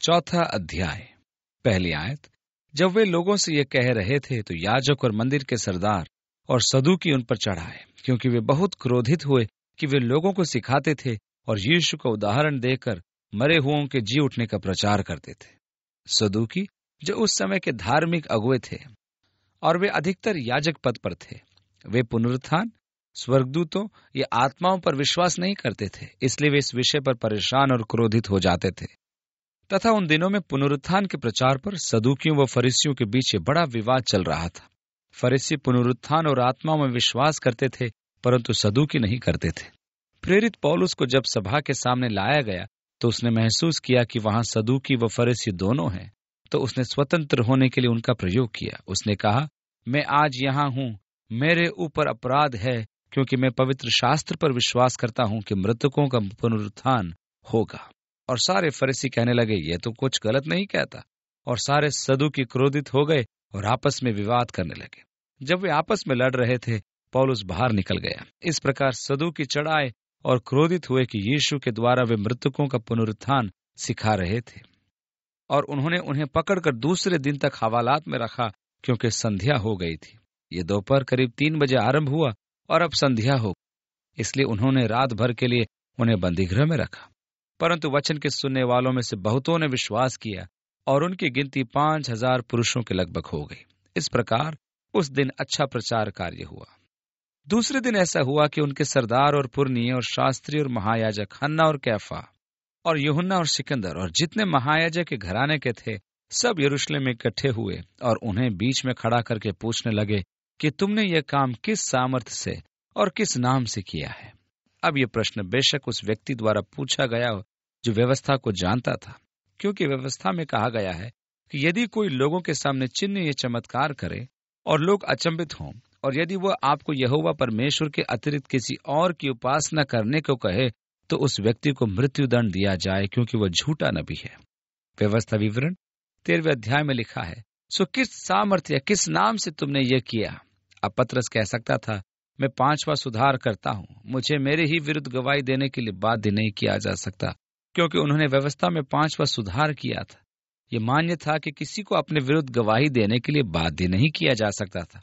चौथा अध्याय, पहली आयत। जब वे लोगों से ये कह रहे थे तो याजक और मंदिर के सरदार और सदूकी उन पर चढ़ाए, क्योंकि वे बहुत क्रोधित हुए कि वे लोगों को सिखाते थे और यीशु का उदाहरण देकर मरे हुओं के जी उठने का प्रचार करते थे। सदूकी, जो उस समय के धार्मिक अगुवे थे और वे अधिकतर याजक पद पर थे, वे पुनरुत्थान, स्वर्गदूतों या आत्माओं पर विश्वास नहीं करते थे, इसलिए वे इस विषय पर परेशान और क्रोधित हो जाते थे। तथा उन दिनों में पुनरुत्थान के प्रचार पर सदूकियों व फरीसियों के बीच बड़ा विवाद चल रहा था। फरीसी पुनरुत्थान और आत्माओं में विश्वास करते थे, परंतु सदूकी नहीं करते थे। प्रेरित पौलुस को जब सभा के सामने लाया गया तो उसने महसूस किया कि वहां सदूकी व फरीसी दोनों हैं, तो उसने स्वतंत्र होने के लिए उनका प्रयोग किया। उसने कहा, मैं आज यहाँ हूँ, मेरे ऊपर अपराध है, क्योंकि मैं पवित्र शास्त्र पर विश्वास करता हूँ कि मृतकों का पुनरुत्थान होगा। और सारे फरीसी कहने लगे, यह तो कुछ गलत नहीं कहता। और सारे सदूकी क्रोधित हो गए और आपस में विवाद करने लगे। जब वे आपस में लड़ रहे थे, पौलुस बाहर निकल गया। इस प्रकार सदूकी चढ़ाए और क्रोधित हुए कि यीशु के द्वारा वे मृतकों का पुनरुत्थान सिखा रहे थे, और उन्होंने उन्हें पकड़कर दूसरे दिन तक हवालात में रखा, क्योंकि संध्या हो गई थी। ये दोपहर करीब 3 बजे आरंभ हुआ और अब संध्या हो, इसलिए उन्होंने रात भर के लिए उन्हें बंदीगृह में रखा। परंतु वचन के सुनने वालों में से बहुतों ने विश्वास किया और उनकी गिनती 5,000 पुरुषों के लगभग हो गई। इस प्रकार उस दिन अच्छा प्रचार कार्य हुआ। दूसरे दिन ऐसा हुआ कि उनके सरदार और पुरनिये और शास्त्री और महायाजक हन्ना और कैफा और यूहन्ना और सिकंदर और जितने महायाजक के घराने के थे, सब यरूशलेम में इकट्ठे हुए और उन्हें बीच में खड़ा करके पूछने लगे कि तुमने यह काम किस सामर्थ्य से और किस नाम से किया है। अब यह प्रश्न बेशक उस व्यक्ति द्वारा पूछा गया जो व्यवस्था को जानता था, क्योंकि व्यवस्था में कहा गया है कि यदि कोई लोगों के सामने चिन्ह या चमत्कार करे और लोग अचंभित हों, और यदि वह आपको यहोवा परमेश्वर के अतिरिक्त किसी और की उपासना करने को कहे, तो उस व्यक्ति को मृत्युदंड दिया जाए, क्योंकि वह झूठा नबी है। व्यवस्था विवरण 13वें अध्याय में लिखा है, सो किस सामर्थ्य या किस नाम से तुमने ये किया। अब पतरस कह सकता था, मैं 5वां सुधार करता हूँ, मुझे मेरे ही विरुद्ध गवाही देने के लिए बाध्य नहीं किया जा सकता, क्योंकि उन्होंने व्यवस्था में 5वां सुधार किया था। ये मान्य था कि किसी को अपने विरुद्ध गवाही देने के लिए बाध्य नहीं किया जा सकता था।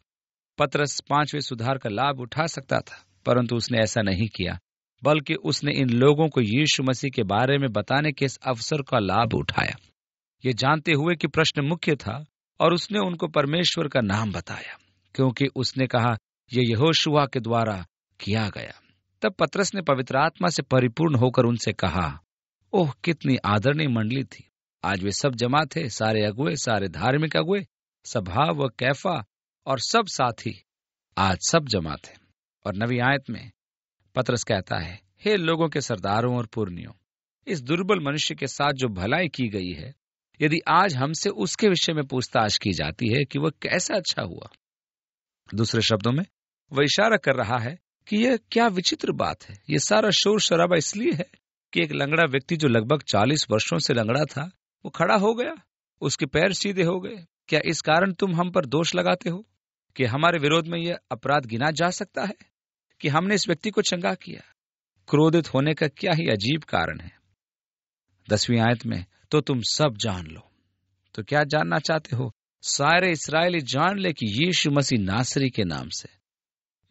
पतरस 5वें सुधार का लाभ उठा सकता था, परंतु उसने ऐसा नहीं किया, बल्कि उसने इन लोगों को यीशु मसीह के बारे में बताने के इस अवसर का लाभ उठाया, ये जानते हुए कि प्रश्न मुख्य था, और उसने उनको परमेश्वर का नाम बताया, क्योंकि उसने कहा यह यहोशुआ के द्वारा किया गया। तब पतरस ने पवित्र आत्मा से परिपूर्ण होकर उनसे कहा, ओह कितनी आदरणीय मंडली थी। आज वे सब जमा थे, सारे अगुए, सारे धार्मिक अगुए, सभा व कैफा और सब साथी आज सब जमा थे। और नवी आयत में पतरस कहता है, हे लोगों के सरदारों और पुरनियों, इस दुर्बल मनुष्य के साथ जो भलाई की गई है, यदि आज हमसे उसके विषय में पूछताछ की जाती है कि वह कैसा अच्छा हुआ। दूसरे शब्दों में वह इशारा कर रहा है कि यह क्या विचित्र बात है। यह सारा शोर शराबा इसलिए है कि एक लंगड़ा व्यक्ति जो लगभग 40 वर्षों से लंगड़ा था, वो खड़ा हो गया, उसके पैर सीधे हो गए। क्या इस कारण तुम हम पर दोष लगाते हो कि हमारे विरोध में यह अपराध गिना जा सकता है कि हमने इस व्यक्ति को चंगा किया? क्रोधित होने का क्या ही अजीब कारण है। 10वीं आयत में, तो तुम सब जान लो। तो क्या जानना चाहते हो? सारे इस्राएली जान ले कि यीशु मसीह नासरी के नाम से।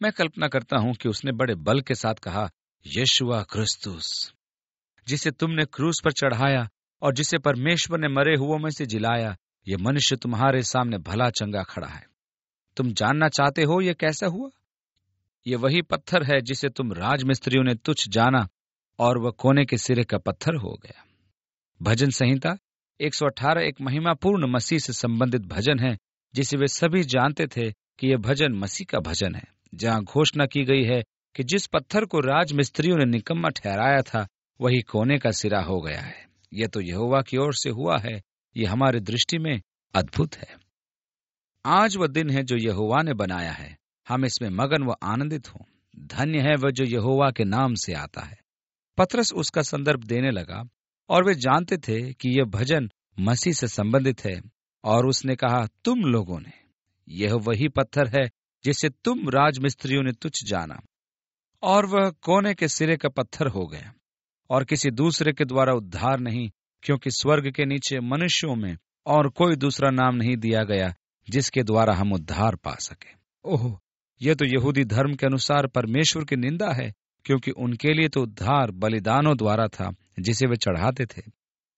मैं कल्पना करता हूं कि उसने बड़े बल के साथ कहा, यीशुआ क्रिस्तुस, जिसे तुमने क्रूस पर चढ़ाया और जिसे परमेश्वर ने मरे हुओं में से जिलाया, यह मनुष्य तुम्हारे सामने भला चंगा खड़ा है। तुम जानना चाहते हो यह कैसा हुआ? यह वही पत्थर है जिसे तुम राजमिस्त्रियों ने तुच्छ जाना, और वह कोने के सिरे का पत्थर हो गया। भजन संहिता 118 एक महिमापूर्ण मसीह से संबंधित भजन है, जिसे वे सभी जानते थे कि यह भजन मसीह का भजन है, जहां घोषणा की गई है कि जिस पत्थर को राजमिस्त्रियों ने निकम्मा ठहराया था, वही कोने का सिरा हो गया है। यह तो यहोवा की ओर से हुआ है, यह हमारी दृष्टि में अद्भुत है। आज वह दिन है जो यहोवा ने बनाया है, हम इसमें मगन व आनंदित हों। धन्य है वह जो यहोवा के नाम से आता है। पतरस उसका संदर्भ देने लगा, और वे जानते थे कि यह भजन मसीह से संबंधित है, और उसने कहा, तुम लोगों ने, यह वही पत्थर है जिसे तुम राजमिस्त्रियों ने तुच्छ जाना, और वह कोने के सिरे का पत्थर हो गया, और किसी दूसरे के द्वारा उद्धार नहीं, क्योंकि स्वर्ग के नीचे मनुष्यों में और कोई दूसरा नाम नहीं दिया गया जिसके द्वारा हम उद्धार पा सके। ओह, यह तो यहूदी धर्म के अनुसार परमेश्वर की निंदा है, क्योंकि उनके लिए तो उद्धार बलिदानों द्वारा था जिसे वे चढ़ाते थे।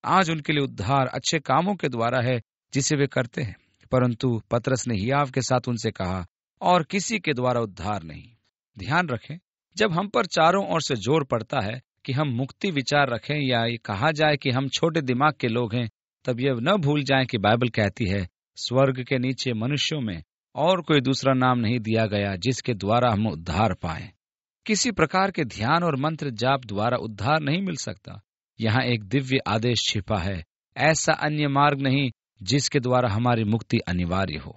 आज उनके लिए उद्धार अच्छे कामों के द्वारा है जिसे वे करते हैं। परंतु पतरस ने हियाव के साथ उनसे कहा, और किसी के द्वारा उद्धार नहीं। ध्यान रखें, जब हम पर चारों ओर से जोर पड़ता है कि हम मुक्ति विचार रखें या ये कहा जाए कि हम छोटे दिमाग के लोग हैं, तब यह न भूल जाएं कि बाइबल कहती है, स्वर्ग के नीचे मनुष्यों में और कोई दूसरा नाम नहीं दिया गया जिसके द्वारा हम उद्धार पाएं। किसी प्रकार के ध्यान और मंत्र जाप द्वारा उद्धार नहीं मिल सकता। यहाँ एक दिव्य आदेश छिपा है, ऐसा अन्य मार्ग नहीं जिसके द्वारा हमारी मुक्ति अनिवार्य हो।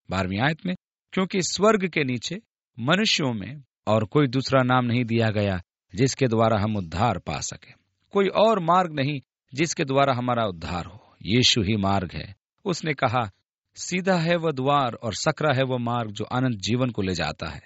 12वीं आयत में, क्योंकि स्वर्ग के नीचे मनुष्यों में और कोई दूसरा नाम नहीं दिया गया जिसके द्वारा हम उद्धार पा सके। कोई और मार्ग नहीं जिसके द्वारा हमारा उद्धार हो, यीशु ही मार्ग है। उसने कहा, सीधा है वह द्वार और सकरा है वह मार्ग जो अनंत जीवन को ले जाता है।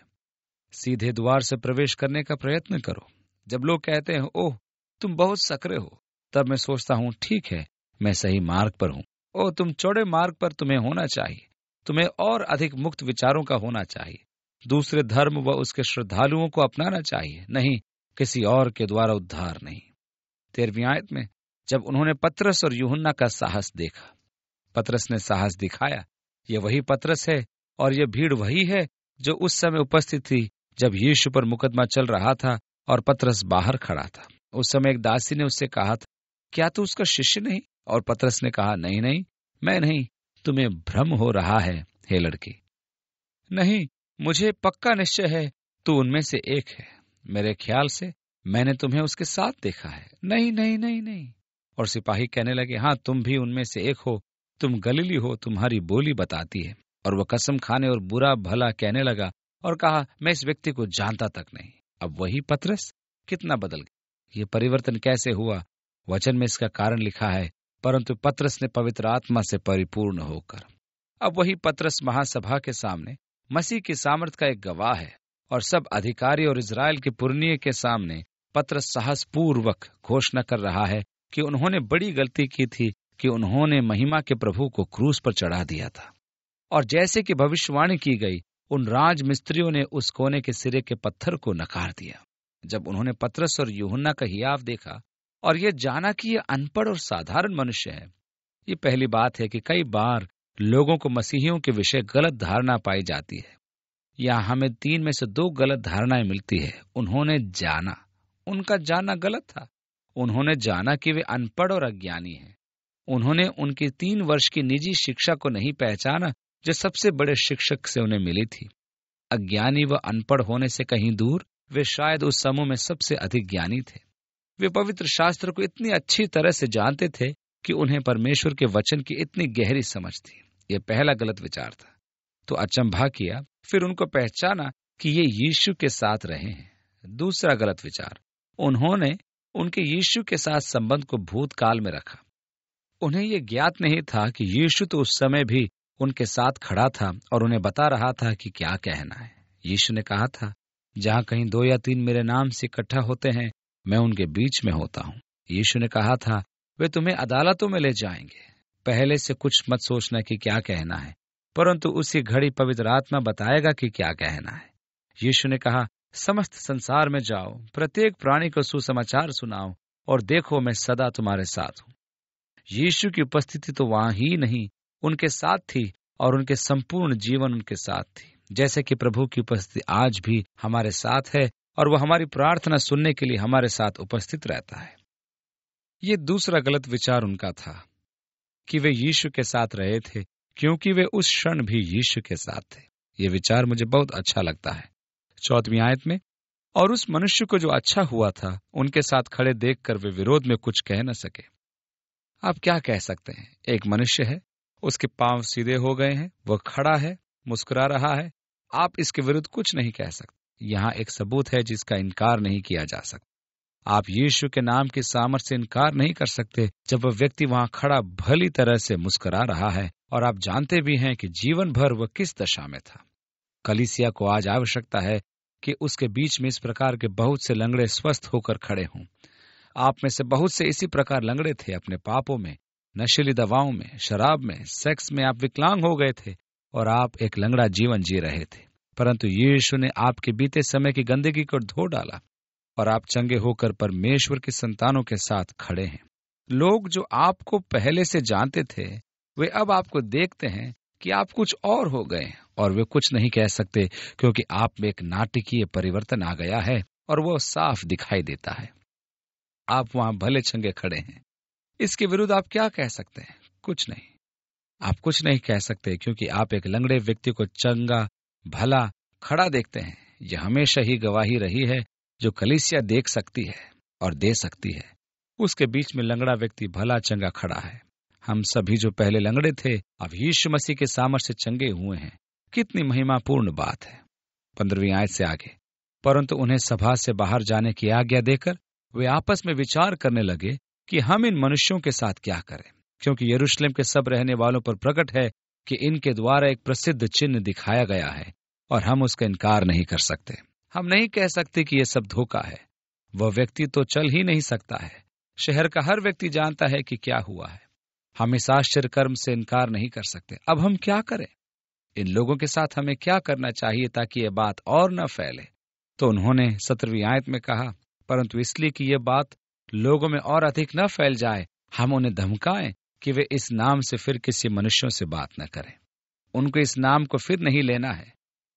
सीधे द्वार से प्रवेश करने का प्रयत्न करो। जब लोग कहते हैं, ओह तुम बहुत सकरे हो, तब मैं सोचता हूँ, ठीक है, मैं सही मार्ग पर हूँ। ओह तुम चौड़े मार्ग पर तुम्हें होना चाहिए, तुम्हें और अधिक मुक्त विचारों का होना चाहिए, दूसरे धर्म व उसके श्रद्धालुओं को अपनाना चाहिए, नहीं किसी और के द्वारा उद्धार नहीं। 13वीं आयत में, जब उन्होंने पतरस और यूहन्ना का साहस देखा, पतरस ने साहस दिखाया। यह वही पतरस है और यह भीड़ वही है जो उस समय उपस्थित थी जब यीशु पर मुकदमा चल रहा था और पतरस बाहर खड़ा था। उस समय एक दासी ने उससे कहा था, क्या तू उसका शिष्य नहीं? और पतरस ने कहा, नहीं नहीं, मैं नहीं, तुम्हें भ्रम हो रहा है हे लड़की। नहीं, मुझे पक्का निश्चय है तू उनमें से एक है। मेरे ख्याल से मैंने तुम्हें उसके साथ देखा है। नहीं नहीं नहीं नहीं। और सिपाही कहने लगे, हाँ तुम भी उनमें से एक हो, तुम गलीली हो, तुम्हारी बोली बताती है। और वह कसम खाने और बुरा भला कहने लगा और कहा, मैं इस व्यक्ति को जानता तक नहीं। अब वही पतरस कितना बदल गया। ये परिवर्तन कैसे हुआ? वचन में इसका कारण लिखा है, परंतु पतरस ने पवित्र आत्मा से परिपूर्ण होकर। अब वही पतरस महासभा के सामने मसीह की सामर्थ का एक गवाह है और सब अधिकारी और इजराइल के पुरनिये के सामने पतरस साहसपूर्वक घोषणा कर रहा है कि उन्होंने बड़ी गलती की थी कि उन्होंने महिमा के प्रभु को क्रूस पर चढ़ा दिया था। और जैसे कि भविष्यवाणी की गई, उन राज मिस्त्रियों ने उस कोने के सिरे के पत्थर को नकार दिया। जब उन्होंने पतरस और यूहन्ना का हियाव देखा और यह जाना कि यह अनपढ़ और साधारण मनुष्य है। ये पहली बात है कि कई बार लोगों को मसीहियों के विषय गलत धारणा पाई जाती है। यहाँ हमें 3 में से 2 गलत धारणाएं मिलती है। उन्होंने जाना, उनका जानना गलत था। उन्होंने जाना कि वे अनपढ़ और अज्ञानी हैं। उन्होंने उनकी 3 वर्ष की निजी शिक्षा को नहीं पहचाना जो सबसे बड़े शिक्षक से उन्हें मिली थी। अज्ञानी व अनपढ़ होने से कहीं दूर, वे शायद उस समूह में सबसे अधिक ज्ञानी थे। वे पवित्र शास्त्र को इतनी अच्छी तरह से जानते थे कि उन्हें परमेश्वर के वचन की इतनी गहरी समझ थी। यह पहला गलत विचार था। तो अचंभा किया, फिर उनको पहचाना कि ये यीशु के साथ रहे हैं। दूसरा गलत विचार, उन्होंने उनके यीशु के साथ संबंध को भूतकाल में रखा। उन्हें यह ज्ञात नहीं था कि यीशु तो उस समय भी उनके साथ खड़ा था और उन्हें बता रहा था कि क्या कहना है। यीशु ने कहा था, जहां कहीं 2 या 3 मेरे नाम से इकट्ठा होते हैं, मैं उनके बीच में होता हूं। यीशु ने कहा था, वे तुम्हें अदालतों में ले जाएंगे। पहले से कुछ मत सोचना कि क्या कहना है, परंतु उसी घड़ी पवित्र आत्मा बताएगा कि क्या कहना है। यीशु ने कहा, समस्त संसार में जाओ, प्रत्येक प्राणी को सुसमाचार सुनाओ और देखो मैं सदा तुम्हारे साथ हूं। यीशु की उपस्थिति तो वहां ही नहीं, उनके साथ थी और उनके संपूर्ण जीवन उनके साथ थी। जैसे कि प्रभु की उपस्थिति आज भी हमारे साथ है और वह हमारी प्रार्थना सुनने के लिए हमारे साथ उपस्थित रहता है। ये दूसरा गलत विचार उनका था कि वे यीशु के साथ रहे थे क्योंकि वे उस क्षण भी यीशु के साथ थे। ये विचार मुझे बहुत अच्छा लगता है। 4वीं आयत में, और उस मनुष्य को जो अच्छा हुआ था उनके साथ खड़े देखकर वे विरोध में कुछ कह न सके। आप क्या कह सकते हैं? एक मनुष्य है, उसके पांव सीधे हो गए हैं, वह खड़ा है, मुस्कुरा रहा है, आप इसके विरुद्ध कुछ नहीं कह सकते। यहाँ एक सबूत है जिसका इनकार नहीं किया जा सकता। आप यीशु के नाम की सामर्थ्य से इनकार नहीं कर सकते जब वह व्यक्ति वहां खड़ा भली तरह से मुस्कुरा रहा है और आप जानते भी हैं कि जीवन भर वह किस दशा में था। कलीसिया को आज आवश्यकता है कि उसके बीच में इस प्रकार के बहुत से लंगड़े स्वस्थ होकर खड़े हों। आप में से बहुत से इसी प्रकार लंगड़े थे, अपने पापों में, नशीली दवाओं में, शराब में, सेक्स में आप विकलांग हो गए थे और आप एक लंगड़ा जीवन जी रहे थे। परंतु यीशु ने आपके बीते समय की गंदगी को धो डाला और आप चंगे होकर परमेश्वर की संतानों के साथ खड़े हैं। लोग जो आपको पहले से जानते थे, वे अब आपको देखते हैं कि आप कुछ और हो गए और वे कुछ नहीं कह सकते, क्योंकि आप में एक नाटकीय परिवर्तन आ गया है और वो साफ दिखाई देता है। आप वहां भले चंगे खड़े हैं। इसके विरुद्ध आप क्या कह सकते हैं? कुछ नहीं। आप कुछ नहीं कह सकते, क्योंकि आप एक लंगड़े व्यक्ति को चंगा भला खड़ा देखते हैं। यह हमेशा ही गवाही रही है जो कलीसिया देख सकती है और दे सकती है। उसके बीच में लंगड़ा व्यक्ति भला चंगा खड़ा है। हम सभी जो पहले लंगड़े थे, अब यीशु मसीह के सामर्थ्य से चंगे हुए हैं। कितनी महिमापूर्ण बात है। 15वीं आयत से आगे, परंतु उन्हें सभा से बाहर जाने की आज्ञा देकर वे आपस में विचार करने लगे कि हम इन मनुष्यों के साथ क्या करें, क्योंकि यरूशलेम के सब रहने वालों पर प्रकट है कि इनके द्वारा एक प्रसिद्ध चिन्ह दिखाया गया है और हम उसका इनकार नहीं कर सकते। हम नहीं कह सकते कि यह सब धोखा है। वह व्यक्ति तो चल ही नहीं सकता है। शहर का हर व्यक्ति जानता है कि क्या हुआ है। हम इस आश्चर्य कर्म से इनकार नहीं कर सकते। अब हम क्या करें? इन लोगों के साथ हमें क्या करना चाहिए ताकि यह बात और न फैले? तो उन्होंने 17वीं आयत में कहा, परंतु इसलिए कि यह बात लोगों में और अधिक न फैल जाए, हम उन्हें धमकाएं कि वे इस नाम से फिर किसी मनुष्यों से बात न करें। उनको इस नाम को फिर नहीं लेना है।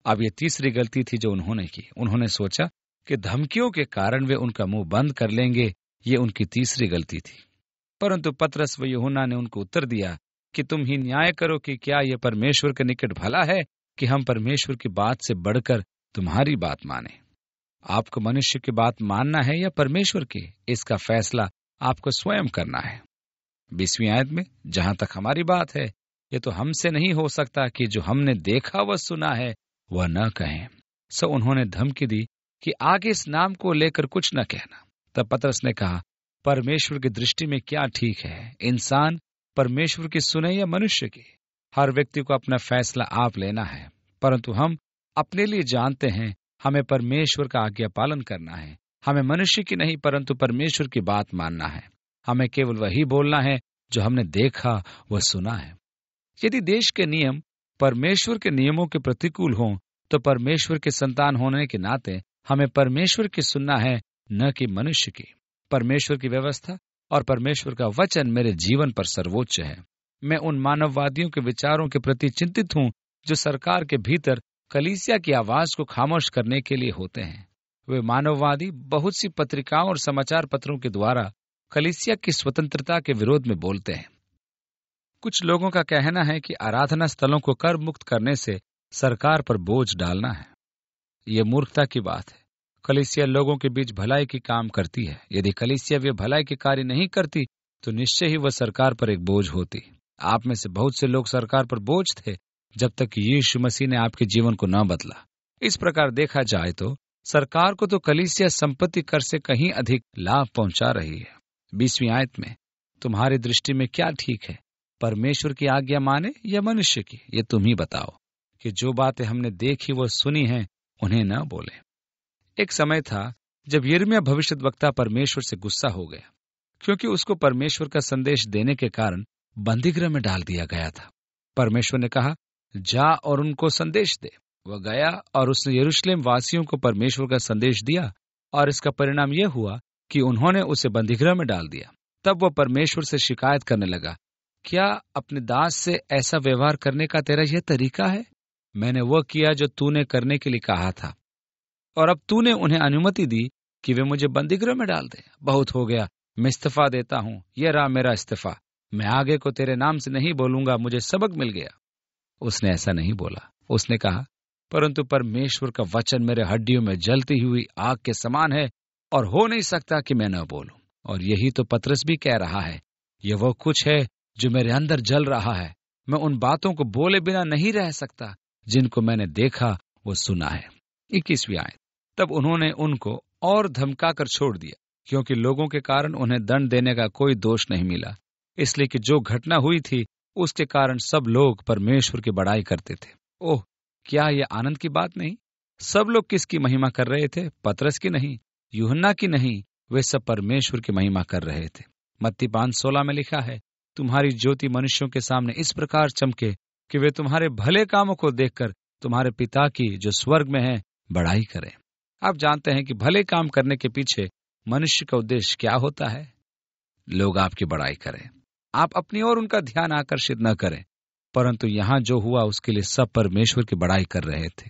अब ये तीसरी गलती थी जो उन्होंने की। उन्होंने सोचा कि धमकियों के कारण वे उनका मुंह बंद कर लेंगे। ये उनकी तीसरी गलती थी। परंतु पतरस व यूहन्ना ने उनको उत्तर दिया कि तुम ही न्याय करो कि क्या यह परमेश्वर के निकट भला है कि हम परमेश्वर की बात से बढ़कर तुम्हारी बात माने। आपको मनुष्य की बात मानना है या परमेश्वर की, इसका फैसला आपको स्वयं करना है। 20वीं आयत में, जहां तक हमारी बात है, ये तो हमसे नहीं हो सकता कि जो हमने देखा व सुना है वह न कहें। सो उन्होंने धमकी दी कि आगे इस नाम को लेकर कुछ न कहना। तब पतरस ने कहा, परमेश्वर की दृष्टि में क्या ठीक है, इंसान परमेश्वर की सुने या मनुष्य की? हर व्यक्ति को अपना फैसला आप लेना है, परंतु हम अपने लिए जानते हैं हमें परमेश्वर का आज्ञा पालन करना है। हमें मनुष्य की नहीं परंतु परमेश्वर की बात मानना है। हमें केवल वही बोलना है जो हमने देखा व सुना है। यदि देश के नियम परमेश्वर के नियमों के प्रतिकूल हों, तो परमेश्वर के संतान होने के नाते हमें परमेश्वर की सुनना है, न कि मनुष्य की। परमेश्वर की व्यवस्था और परमेश्वर का वचन मेरे जीवन पर सर्वोच्च है। मैं उन मानववादियों के विचारों के प्रति चिंतित हूँ जो सरकार के भीतर कलीसिया की आवाज को खामोश करने के लिए होते हैं। वे मानववादी बहुत सी पत्रिकाओं और समाचार पत्रों के द्वारा कलीसिया की स्वतंत्रता के विरोध में बोलते हैं। कुछ लोगों का कहना है कि आराधना स्थलों को कर मुक्त करने से सरकार पर बोझ डालना है। यह मूर्खता की बात है। कलीसिया लोगों के बीच भलाई की काम करती है। यदि कलीसिया वे भलाई के कार्य नहीं करती तो निश्चय ही वह सरकार पर एक बोझ होती। आप में से बहुत से लोग सरकार पर बोझ थे जब तक यीशु मसीह ने आपके जीवन को न बदला। इस प्रकार देखा जाए तो सरकार को तो कलीसिया संपत्ति कर से कहीं अधिक लाभ पहुंचा रही है। 20वीं आयत में, तुम्हारी दृष्टि में क्या ठीक है, परमेश्वर की आज्ञा माने या मनुष्य की? ये तुम ही बताओ कि जो बातें हमने देखी वो सुनी हैं उन्हें न बोले। एक समय था जब यिर्मयाह भविष्यद्वक्ता परमेश्वर से गुस्सा हो गया, क्योंकि उसको परमेश्वर का संदेश देने के कारण बंदीगृह में डाल दिया गया था। परमेश्वर ने कहा, जा और उनको संदेश दे। वह गया और उसने यरूशलेम वासियों को परमेश्वर का संदेश दिया, और इसका परिणाम यह हुआ कि उन्होंने उसे बंदीगृह में डाल दिया। तब वह परमेश्वर से शिकायत करने लगा, क्या अपने दास से ऐसा व्यवहार करने का तेरा यह तरीका है? मैंने वह किया जो तूने करने के लिए कहा था, और अब तूने उन्हें अनुमति दी कि वे मुझे बंदीगृह में डाल दें। बहुत हो गया, मैं इस्तीफा देता हूँ। यह रहा मेरा इस्तीफा। मैं आगे को तेरे नाम से नहीं बोलूंगा। मुझे सबक मिल गया। उसने ऐसा नहीं बोला। उसने कहा, परंतु परमेश्वर का वचन मेरे हड्डियों में जलती हुई आग के समान है, और हो नहीं सकता कि मैं न बोलूं। और यही तो पतरस भी कह रहा है। यह वो कुछ है जो मेरे अंदर जल रहा है। मैं उन बातों को बोले बिना नहीं रह सकता जिनको मैंने देखा वो सुना है। 21वीं आयत, तब उन्होंने उनको और धमका कर छोड़ दिया, क्योंकि लोगों के कारण उन्हें दंड देने का कोई दोष नहीं मिला, इसलिए कि जो घटना हुई थी उसके कारण सब लोग परमेश्वर की बड़ाई करते थे। ओह, क्या यह आनंद की बात नहीं? सब लोग किसकी महिमा कर रहे थे? पतरस की नहीं, यूहन्ना की नहीं, वे सब परमेश्वर की महिमा कर रहे थे। मत्ती 5:16 में लिखा है, तुम्हारी ज्योति मनुष्यों के सामने इस प्रकार चमके कि वे तुम्हारे भले कामों को देखकर तुम्हारे पिता की जो स्वर्ग में है बड़ाई करें। आप जानते हैं कि भले काम करने के पीछे मनुष्य का उद्देश्य क्या होता है? लोग आपकी बड़ाई करें, आप अपनी ओर उनका ध्यान आकर्षित न करें। परंतु यहां जो हुआ उसके लिए सब परमेश्वर की बड़ाई कर रहे थे,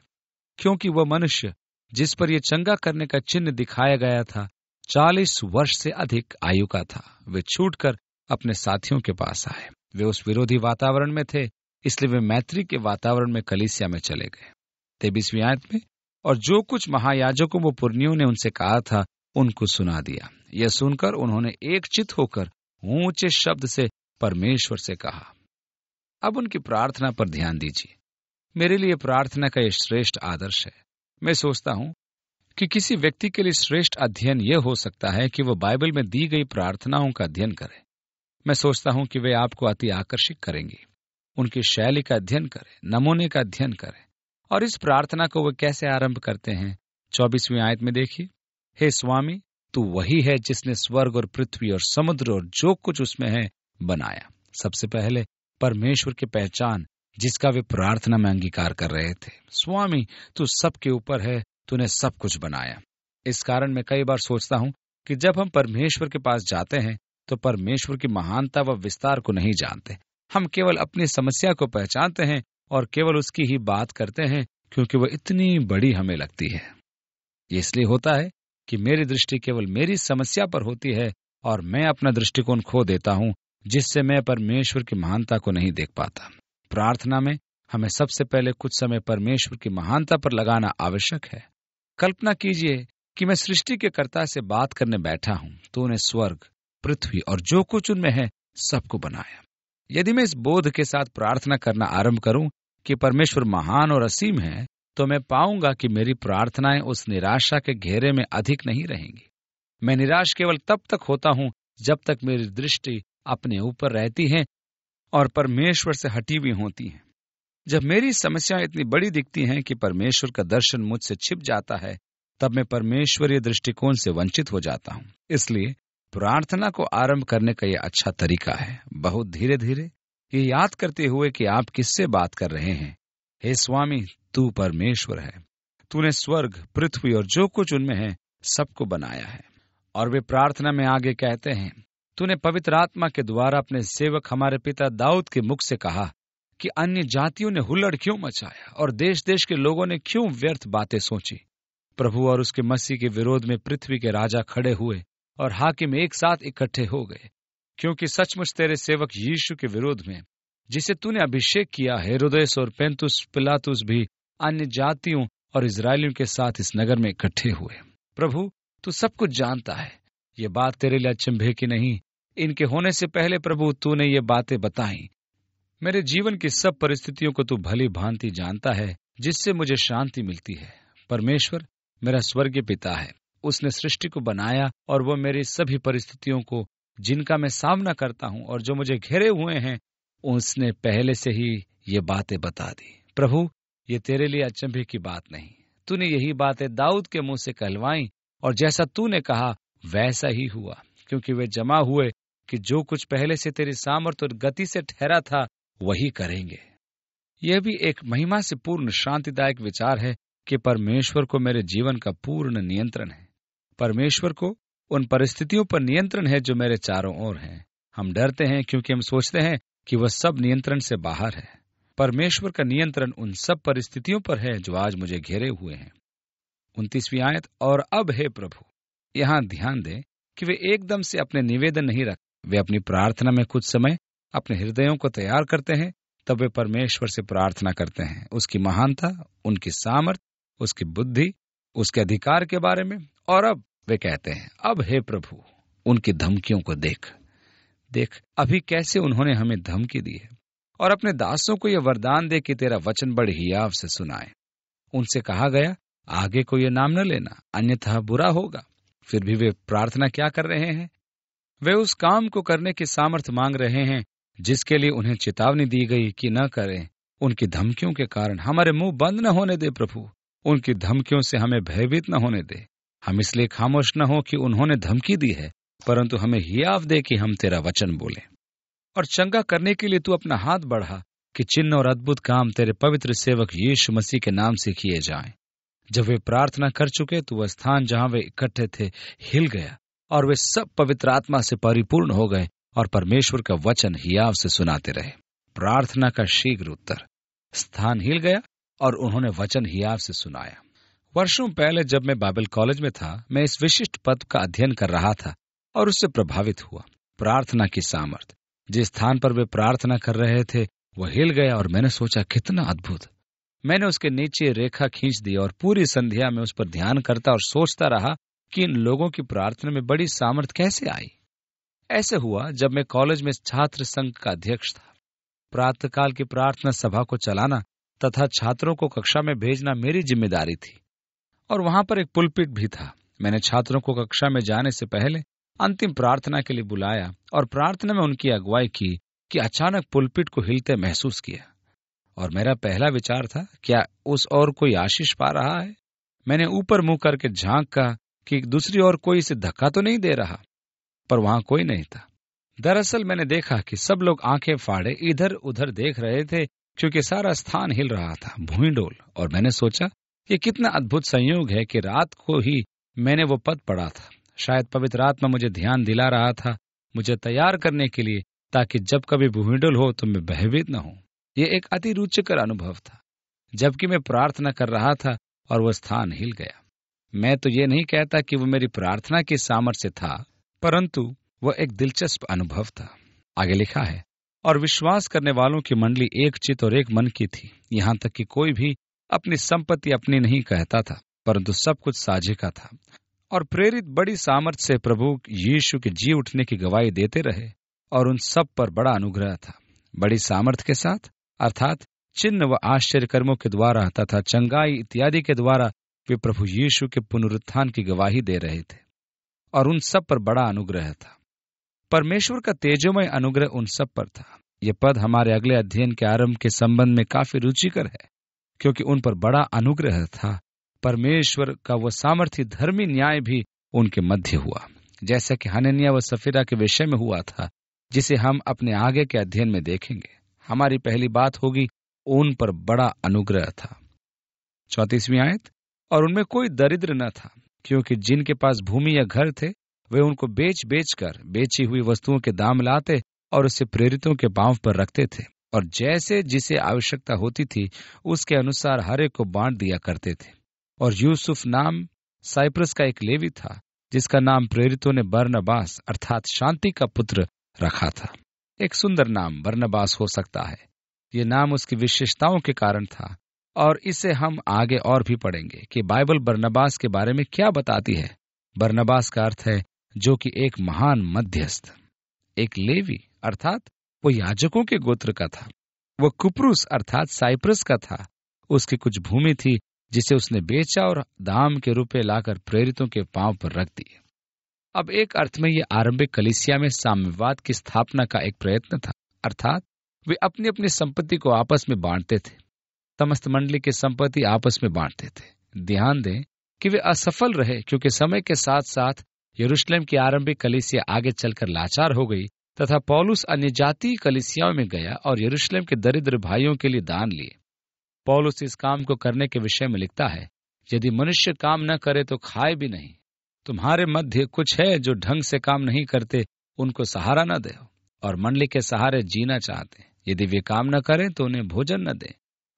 क्योंकि वह मनुष्य जिस पर यह चंगा करने का चिन्ह दिखाया गया था 40 वर्ष से अधिक आयु का था। वे छूटकर अपने साथियों के पास आए। वे उस विरोधी वातावरण में थे, इसलिए वे मैत्री के वातावरण में कलीसिया में चले गए। 23वीं आयत में, और जो कुछ महायाजकों व पुरनियों ने उनसे कहा था उनको सुना दिया। यह सुनकर उन्होंने एक चित होकर ऊंचे शब्द से परमेश्वर से कहा। अब उनकी प्रार्थना पर ध्यान दीजिए। मेरे लिए प्रार्थना का यह श्रेष्ठ आदर्श है। मैं सोचता हूं कि किसी व्यक्ति के लिए श्रेष्ठ अध्ययन यह हो सकता है कि वह बाइबल में दी गई प्रार्थनाओं का अध्ययन करे। मैं सोचता हूं कि वे आपको अति आकर्षित करेंगी। उनकी शैली का अध्ययन करें, नमूने का अध्ययन करें। और इस प्रार्थना को वे कैसे आरंभ करते हैं? 24वीं आयत में देखिए, हे स्वामी, तू वही है जिसने स्वर्ग और पृथ्वी और समुद्र और जो कुछ उसमें है बनाया। सबसे पहले परमेश्वर की पहचान जिसका वे प्रार्थना में अंगीकार कर रहे थे। स्वामी, तू सबके ऊपर है, तूने सब कुछ बनाया। इस कारण मैं कई बार सोचता हूं कि जब हम परमेश्वर के पास जाते हैं तो परमेश्वर की महानता व विस्तार को नहीं जानते। हम केवल अपनी समस्या को पहचानते हैं और केवल उसकी ही बात करते हैं, क्योंकि वह इतनी बड़ी हमें लगती है। ये इसलिए होता है कि मेरी दृष्टि केवल मेरी समस्या पर होती है और मैं अपना दृष्टिकोण खो देता हूं, जिससे मैं परमेश्वर की महानता को नहीं देख पाता। प्रार्थना में हमें सबसे पहले कुछ समय परमेश्वर की महानता पर लगाना आवश्यक है। कल्पना कीजिए कि मैं सृष्टि के कर्ता से बात करने बैठा हूं, तो उन्हें स्वर्ग, पृथ्वी और जो कुछ उनमें है सबको बनाया। यदि मैं इस बोध के साथ प्रार्थना करना आरंभ करूं कि परमेश्वर महान और असीम है, तो मैं पाऊंगा कि मेरी प्रार्थनाएं उस निराशा के घेरे में अधिक नहीं रहेंगी। मैं निराश केवल तब तक होता हूं जब तक मेरी दृष्टि अपने ऊपर रहती है और परमेश्वर से हटी हुई होती है। जब मेरी समस्याएं इतनी बड़ी दिखती हैं कि परमेश्वर का दर्शन मुझसे छिप जाता है, तब मैं परमेश्वरीय दृष्टिकोण से वंचित हो जाता हूं। इसलिए प्रार्थना को आरंभ करने का यह अच्छा तरीका है, बहुत धीरे धीरे, ये याद करते हुए कि आप किससे बात कर रहे हैं। हे स्वामी, तू परमेश्वर है, तूने स्वर्ग, पृथ्वी और जो कुछ उनमें है सबको बनाया है। और वे प्रार्थना में आगे कहते हैं, तूने पवित्र आत्मा के द्वारा अपने सेवक हमारे पिता दाऊद के मुख से कहा कि अन्य जातियों ने हुल्लड़ क्यों मचाया और देश देश के लोगों ने क्यों व्यर्थ बातें सोची। प्रभु और उसके मसीह के विरोध में पृथ्वी के राजा खड़े हुए और हाकिम एक साथ इकट्ठे हो गए, क्योंकि सचमुच तेरे सेवक यीशु के विरोध में, जिसे तूने अभिषेक किया, हेरोदेस और पेंतुस पिलातुस भी अन्य जातियों और इजरायलियों के साथ इस नगर में इकट्ठे हुए। प्रभु, तू सब कुछ जानता है। ये बात तेरे लिए अचंभे की नहीं। इनके होने से पहले प्रभु तूने ये बातें बताई। मेरे जीवन की सब परिस्थितियों को तू भली भांति जानता है, जिससे मुझे शांति मिलती है। परमेश्वर मेरा स्वर्गीय पिता है, उसने सृष्टि को बनाया और वह मेरी सभी परिस्थितियों को, जिनका मैं सामना करता हूं और जो मुझे घेरे हुए हैं, उसने पहले से ही ये बातें बता दी। प्रभु, ये तेरे लिए अचंभे की बात नहीं। तूने यही बातें दाऊद के मुंह से कहलवाई और जैसा तूने कहा वैसा ही हुआ, क्योंकि वे जमा हुए कि जो कुछ पहले से तेरी सामर्थ और गति से ठहरा था वही करेंगे। यह भी एक महिमा से पूर्ण शांतिदायक विचार है कि परमेश्वर को मेरे जीवन का पूर्ण नियंत्रण है। परमेश्वर को उन परिस्थितियों पर नियंत्रण है जो मेरे चारों ओर हैं। हम डरते हैं क्योंकि हम सोचते हैं कि वह सब नियंत्रण से बाहर है। परमेश्वर का नियंत्रण उन सब परिस्थितियों पर है जो आज मुझे घेरे हुए हैं। 29वीं आयत, और अब हे प्रभु। यहाँ ध्यान दें कि वे एकदम से अपने निवेदन नहीं रखते। वे अपनी प्रार्थना में कुछ समय अपने हृदयों को तैयार करते हैं, तब वे परमेश्वर से प्रार्थना करते हैं, उसकी महानता, उनकी सामर्थ, उसकी बुद्धि, उसके अधिकार के बारे में। और अब वे कहते हैं, अब हे प्रभु, उनकी धमकियों को देख। अभी कैसे उन्होंने हमें धमकी दी है और अपने दासों को यह वरदान दे कि तेरा वचन बड़े हियाव से सुनाए। उनसे कहा गया, आगे को यह नाम न लेना, अन्यथा बुरा होगा। फिर भी वे प्रार्थना क्या कर रहे हैं? वे उस काम को करने की सामर्थ मांग रहे हैं जिसके लिए उन्हें चेतावनी दी गई कि न करें। उनकी धमकियों के कारण हमारे मुंह बंद न होने दे प्रभु। उनकी धमकियों से हमें भयभीत न होने दे। हम इसलिए खामोश न हो कि उन्होंने धमकी दी है, परंतु हमें हियाव दे कि हम तेरा वचन बोले। और चंगा करने के लिए तू अपना हाथ बढ़ा कि चिन्ह और अद्भुत काम तेरे पवित्र सेवक यीशु मसीह के नाम से किए जाएं। जब वे प्रार्थना कर चुके तो वह स्थान जहां वे इकट्ठे थे हिल गया, और वे सब पवित्र आत्मा से परिपूर्ण हो गए और परमेश्वर का वचन हियाव से सुनाते रहे। प्रार्थना का शीघ्र उत्तर। स्थान हिल गया और उन्होंने वचन हियाव से सुनाया। वर्षों पहले जब मैं बाइबल कॉलेज में था, मैं इस विशिष्ट पद का अध्ययन कर रहा था और उससे प्रभावित हुआ। प्रार्थना की सामर्थ। जिस स्थान पर वे प्रार्थना कर रहे थे वह हिल गया और मैंने सोचा, कितना अद्भुत। मैंने उसके नीचे रेखा खींच दी और पूरी संध्या में उस पर ध्यान करता और सोचता रहा कि इन लोगों की प्रार्थना में बड़ी सामर्थ कैसे आई। ऐसे हुआ जब मैं कॉलेज में छात्र संघ का अध्यक्ष था। प्रातःकाल की प्रार्थना सभा को चलाना तथा छात्रों को कक्षा में भेजना मेरी जिम्मेदारी थी, और वहां पर एक पुलपिट भी था। मैंने छात्रों को कक्षा में जाने से पहले अंतिम प्रार्थना के लिए बुलाया और प्रार्थना में उनकी अगुवाई की कि अचानक पुलपिट को हिलते महसूस किया, और मेरा पहला विचार था, क्या उस ओर कोई आशीष पा रहा है? मैंने ऊपर मुंह करके झांका कि दूसरी ओर कोई इसे धक्का तो नहीं दे रहा, पर वहां कोई नहीं था। दरअसल मैंने देखा कि सब लोग आंखें फाड़े इधर उधर देख रहे थे, क्योंकि सारा स्थान हिल रहा था, भूइंडोल। और मैंने सोचा, ये कितना अद्भुत संयोग है कि रात को ही मैंने वो पद पढ़ा था। शायद पवित्र आत्मा मुझे ध्यान दिला रहा था, मुझे तैयार करने के लिए, ताकि जब कभी भूइंडोल हो तो मैं भयभीत न हूं। ये एक अति रुचिकर अनुभव था। जबकि मैं प्रार्थना कर रहा था और वह स्थान हिल गया। मैं तो ये नहीं कहता कि वो मेरी प्रार्थना की सामर्थ्य था, परंतु वह एक दिलचस्प अनुभव था। आगे लिखा है, और विश्वास करने वालों की मंडली एक चित और एक मन की थी, यहां तक कि कोई भी अपनी संपत्ति अपनी नहीं कहता था, परंतु सब कुछ साझे का था। और प्रेरित बड़ी सामर्थ्य से प्रभु यीशु के जी उठने की गवाही देते रहे, और उन सब पर बड़ा अनुग्रह था। बड़ी सामर्थ्य के साथ, अर्थात चिन्ह व आश्चर्य कर्मों के द्वारा तथा चंगाई इत्यादि के द्वारा वे प्रभु यीशु के पुनरुत्थान की गवाही दे रहे थे, और उन सब पर बड़ा अनुग्रह था। परमेश्वर का तेजोमय अनुग्रह उन सब पर था। यह पद हमारे अगले अध्ययन के आरंभ के संबंध में काफी रुचिकर है, क्योंकि उन पर बड़ा अनुग्रह था। परमेश्वर का वह सामर्थी धर्मी न्याय भी उनके मध्य हुआ, जैसा कि हनन्याह व सफीरा के विषय में हुआ था, जिसे हम अपने आगे के अध्ययन में देखेंगे। हमारी पहली बात होगी, उन पर बड़ा अनुग्रह था। 34वीं आयत, और उनमें कोई दरिद्र न था, क्योंकि जिनके पास भूमि या घर थे वे उनको बेच बेच कर बेची हुई वस्तुओं के दाम लाते और उसे प्रेरितों के पांव पर रखते थे, और जैसे जिसे आवश्यकता होती थी उसके अनुसार हर एक को बांट दिया करते थे। और यूसुफ नाम साइप्रस का एक लेवी था, जिसका नाम प्रेरितों ने बरनबास अर्थात शांति का पुत्र रखा था। एक सुंदर नाम बरनबास हो सकता है। ये नाम उसकी विशेषताओं के कारण था, और इसे हम आगे और भी पढ़ेंगे कि बाइबल बरनबास के बारे में क्या बताती है। बरनबास का अर्थ है जो कि एक महान मध्यस्थ। एक लेवी अर्थात वो याजकों के गोत्र का था। वो कुप्रुस अर्थात साइप्रस का था। उसकी कुछ भूमि थी जिसे उसने बेचा और दाम के रुपए लाकर प्रेरितों के पांव पर रख दी। अब एक अर्थ में यह आरंभिक कलीसिया में साम्यवाद की स्थापना का एक प्रयत्न था, अर्थात वे अपनी अपनी संपत्ति को आपस में बांटते थे। समस्त मंडली की संपत्ति आपस में बांटते थे। ध्यान दें कि वे असफल रहे, क्योंकि समय के साथ साथ यरूशलेम की आरंभिक कलीसिया आगे चलकर लाचार हो गई तथा पौलुस अन्य जातीय कलीसियाओं में गया और यरूशलेम के दरिद्र भाइयों के लिए दान लिए। पौलुस इस काम को करने के विषय में लिखता है, यदि मनुष्य काम न करे तो खाए भी नहीं। तुम्हारे मध्य कुछ है जो ढंग से काम नहीं करते, उनको सहारा न दे और मंडली के सहारे जीना चाहते। यदि वे काम न करें तो उन्हें भोजन न दें।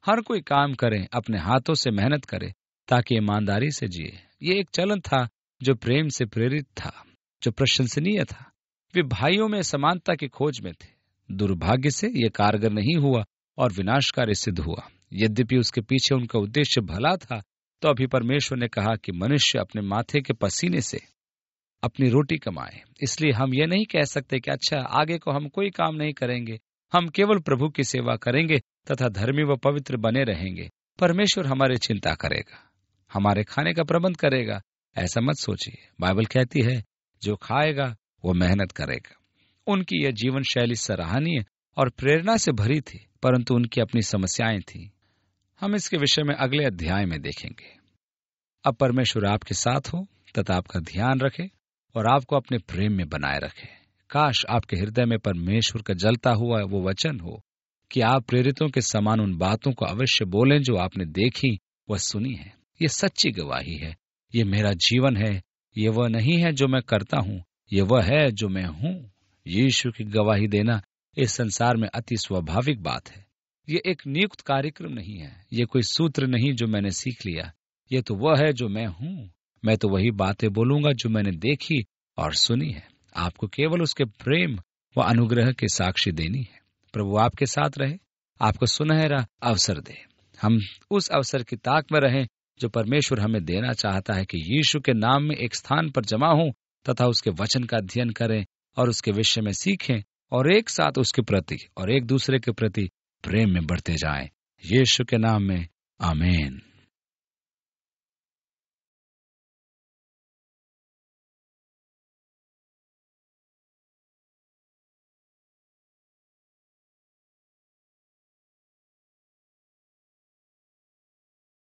हर कोई काम करे, अपने हाथों से मेहनत करे, ताकि ईमानदारी से जिए। ये एक चलन था जो प्रेम से प्रेरित था, जो प्रशंसनीय था। वे भाइयों में समानता की खोज में थे। दुर्भाग्य से यह कारगर नहीं हुआ और विनाशकारी सिद्ध हुआ। यद्यपि उसके पीछे उनका उद्देश्य भला था, तो अभी परमेश्वर ने कहा कि मनुष्य अपने माथे के पसीने से अपनी रोटी कमाए। इसलिए हम ये नहीं कह सकते कि अच्छा आगे को हम कोई काम नहीं करेंगे, हम केवल प्रभु की सेवा करेंगे तथा धर्मी व पवित्र बने रहेंगे। परमेश्वर हमारी चिंता करेगा, हमारे खाने का प्रबंध करेगा। ऐसा मत सोचिए। बाइबल कहती है जो खाएगा वो मेहनत करेगा। उनकी यह जीवन शैली सराहनीय और प्रेरणा से भरी थी, परंतु उनकी अपनी समस्याएं थीं। हम इसके विषय में अगले अध्याय में देखेंगे। अब परमेश्वर आपके साथ हो तथा आपका ध्यान रखे और आपको अपने प्रेम में बनाए रखे। काश आपके हृदय में परमेश्वर का जलता हुआ वो वचन हो कि आप प्रेरितों के समान उन बातों को अवश्य बोलें जो आपने देखी व सुनी है। ये सच्ची गवाही है, ये मेरा जीवन है, ये वह नहीं है जो मैं करता हूँ, ये वह है जो मैं हूँ। यीशु की गवाही देना इस संसार में अति स्वाभाविक बात है। ये एक नियुक्त कार्यक्रम नहीं है, ये कोई सूत्र नहीं जो मैंने सीख लिया। ये तो वह है जो मैं हूँ। मैं तो वही बातें बोलूंगा जो मैंने देखी और सुनी है। आपको केवल उसके प्रेम व अनुग्रह के साक्षी देनी है। प्रभु आपके साथ रहे, आपको सुनहरा अवसर दे। हम उस अवसर की ताक में रहें जो परमेश्वर हमें देना चाहता है कि यीशु के नाम में एक स्थान पर जमा हों तथा उसके वचन का अध्ययन करें और उसके विषय में सीखें और एक साथ उसके प्रति और एक दूसरे के प्रति प्रेम में बढ़ते जाएं। यीशु के नाम में आमीन।